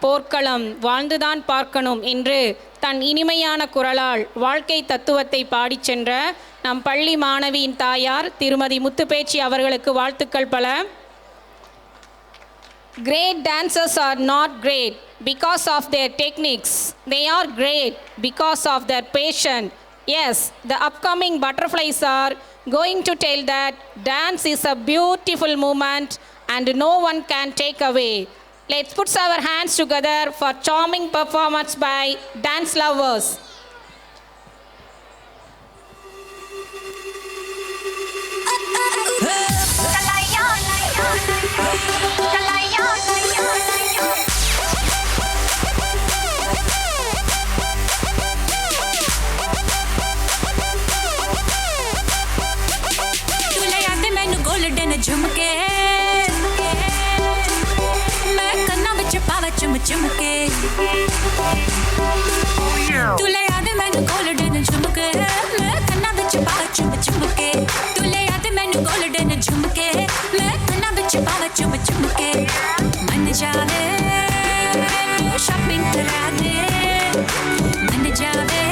போர்க்களம் வாழ்ந்துதான் பார்க்கணும் என்று தன் இனிமையான குரலால் வாழ்க்கை தத்துவத்தை பாடிச் சென்ற நம் பள்ளி மாணவியின் தாயார் திருமதி முத்துப்பேச்சி அவர்களுக்கு வாழ்த்துக்கள் பல. Great dancers are not great because of their techniques. They are great because of their passion. Yes, the upcoming butterflies are going to tell that dance is a beautiful movement and no one can take away. Let's put our hands together for charming performance by dance lovers. झुमके मैं कन्ना विच पावा चुम चुमके तुले याद मैनू golden झुमके मैं कन्ना विच पावा चुम चुमके तुले याद मैनू गोल्डन झुमके मैं कन्ना विच पावा चुम चुमके मन जावे तू शॉपिंग करा दे मन जावे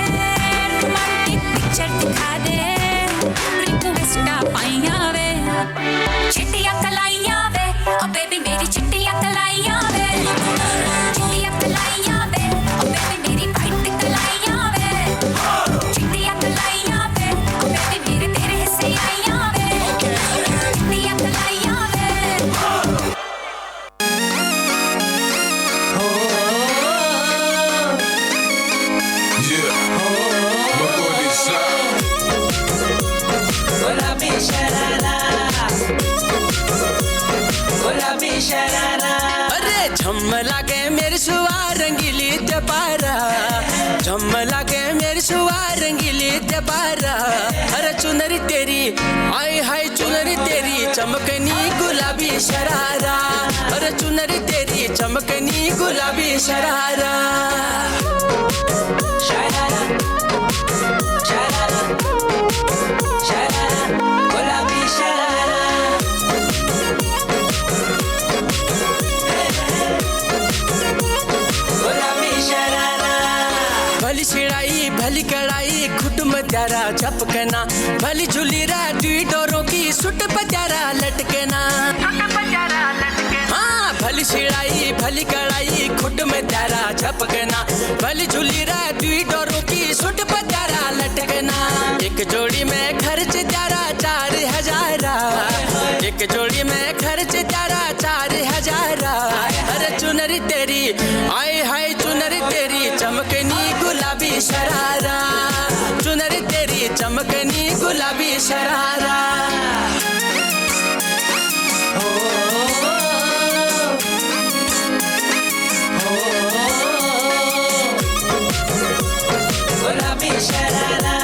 रोमांटिक पिक्चर दिखा दे रिक्वेस्ट पाइया वे चिट्टियां कलाइयां वे ओ बेबी मेरी चिट्टियां कलाइयां वे चिट्टियां कलाइयां वे ओ बेबी मेरी वाइट कलाइयां वे चिट्टियां कलाइयां वे ओ बेबी मेरे तेरे हिस्से आइयां वे चिट्टियां कलाइयां वे अरे झम लागे मेरी सुवार रंगीली दबारा झम लागे मेरी सुवार रंगीली दबारा अरे चुनरी तेरी हाय हाय चुनरी तेरी चमकनी गुलाबी शरारा अरे चुनरी तेरी चमकनी गुलाबी शरारा शरारा शरारा शरारा गुलाबी शरारा भली छिड़ाई भली कड़ाई खुट मजारा झपकना भली झुलीरा दी डोरों की सुट बजारा लटकना हाँ भली छिड़ाई भली कड़ाई खुट मजारा झपकना भली झुलीरा दी डोरों की सुट बजारा लटकना एक जोड़ी में खर्च जारा 4,000 एक जोड़ी में खर्च जारा 4,000 अरे चुनरी तेरी आय हाय चुनरी तेरी चमकनी गुलाबी शरारा चुनरी तेरी चमकनी गुलाबी शरारा गुलाबी शरारा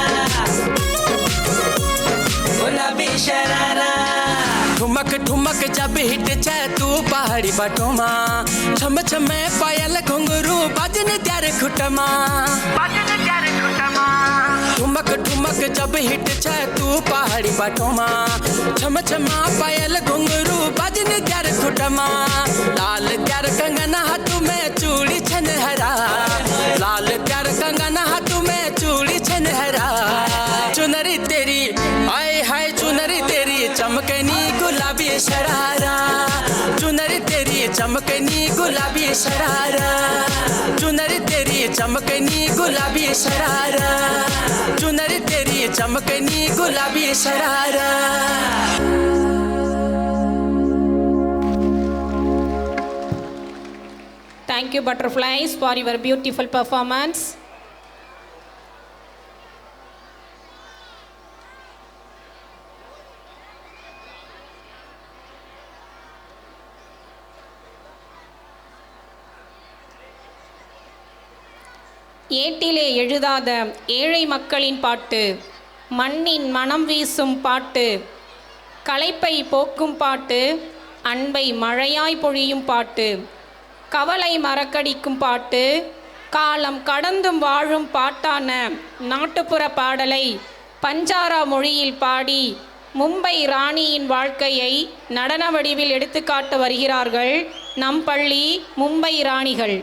गुलाबी शरारा ठुमक ठुमक जब हिट छे तू पहाड़ी बटोमा छम छमे पायल घुंघरू बाजन त्यारे खुटमा ठुमक ठुमक जब हिट छे तू पहाड़ी बटोमा छम छमा पायल घुंघरू बाजन त्यारे खुटमा लाल त्यार कंगना हाथों में चूड़ी छन हरा लाल त्यार कंगना हाथों में चूड़ी छन हरा चुनरी तेरी आय हाय चुनरी तेरी चमकनी गुलाबी शरारा चुनरी तेरी चमकनी गुलाबी शरारा चुनरी तेरी चमकनी गुलाबी शरारा चुनरी तेरी चमकनी गुलाबी sharara Thank you butterflies for your beautiful performance. ஏட்டிலே எழுதாத ஏழை மக்களின் பாட்டு மண்ணின் மனம் வீசும் பாட்டு களைப்பை போக்கும் பாட்டு அன்பை மழையாய் பொழியும் பாட்டு கவலை மறக்கடிக்கும் பாட்டு காலம் கடந்தும் வாழும் பாட்டான நாட்டுப்புற பாடலை பஞ்சாரா மொழியில் பாடி மும்பை ராணியின் வாழ்க்கையை நடன வடிவில் எடுத்துக்காட்டு வருகிறார்கள் நம் பள்ளி மும்பை ராணிகள்.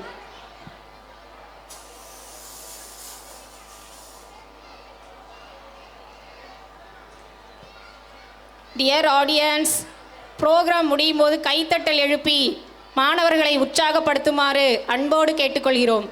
டியர் ஆடியன்ஸ், ப்ரோக்ராம் முடியும் போது கைத்தட்டல் எழுப்பி மாணவர்களை உற்சாகப்படுத்துமாறு அன்போடு கேட்டுக்கொள்கிறோம்.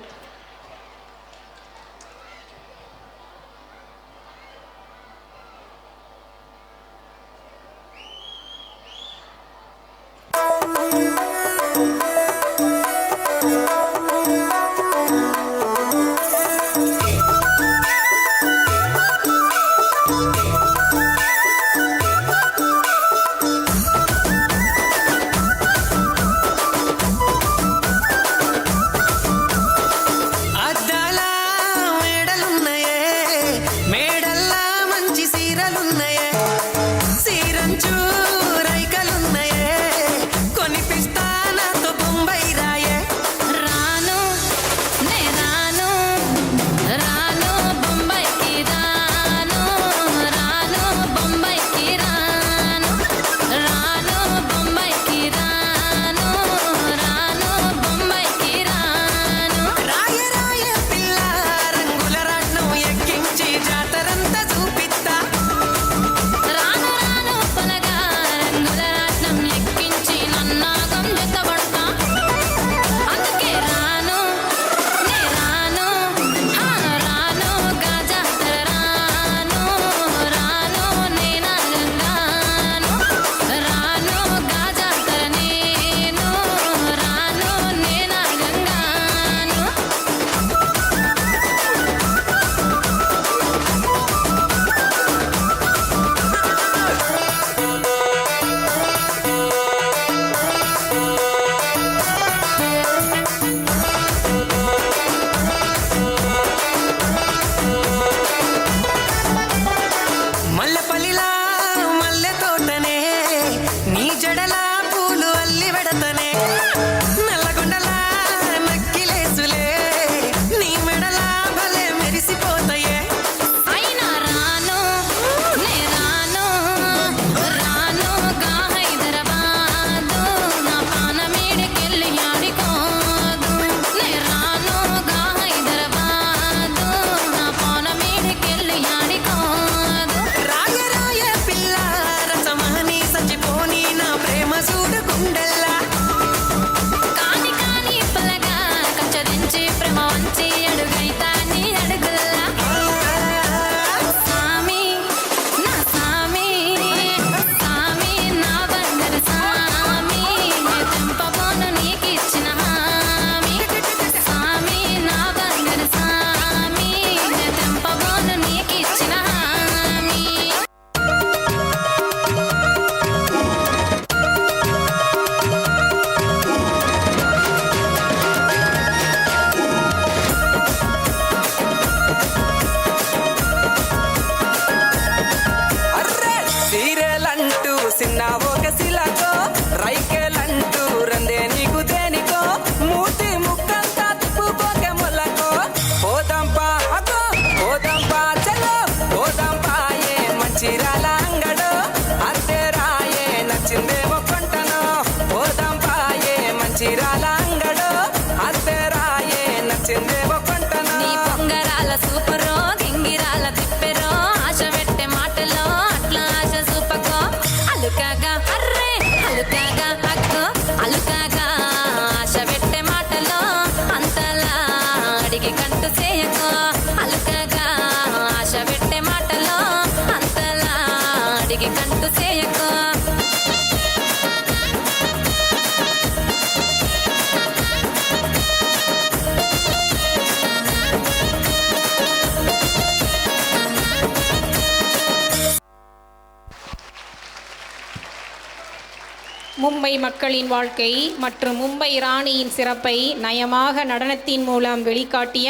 மும்பை மக்களின் வாழ்க்கை மற்றும் மும்பை ராணியின் சிறப்பை நயமாக நடனத்தின் மூலம் வெளிக்காட்டிய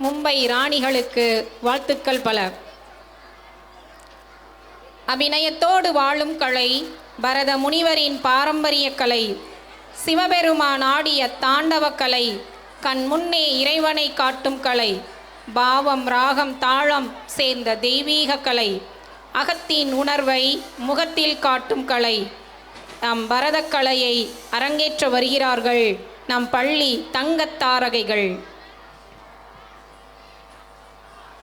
மும்பை ராணிகளுக்கு வாழ்த்துக்கள் பல. அபிநயத்தோடு வாழும் கலை பரத முனிவரின் பாரம்பரிய கலை, சிவபெருமான் ஆடிய தாண்டவ கலை, கண் முன்னே இறைவனை காட்டும் கலை, பாவம் ராகம் தாளம் சேர்ந்த தெய்வீக கலை, அகத்தின் உணர்வை முகத்தில் காட்டும் கலை, நம் பரதக்கலையை அரங்கேற்ற வருகிறார்கள் நம் பள்ளி தங்கத்தாரகைகள்.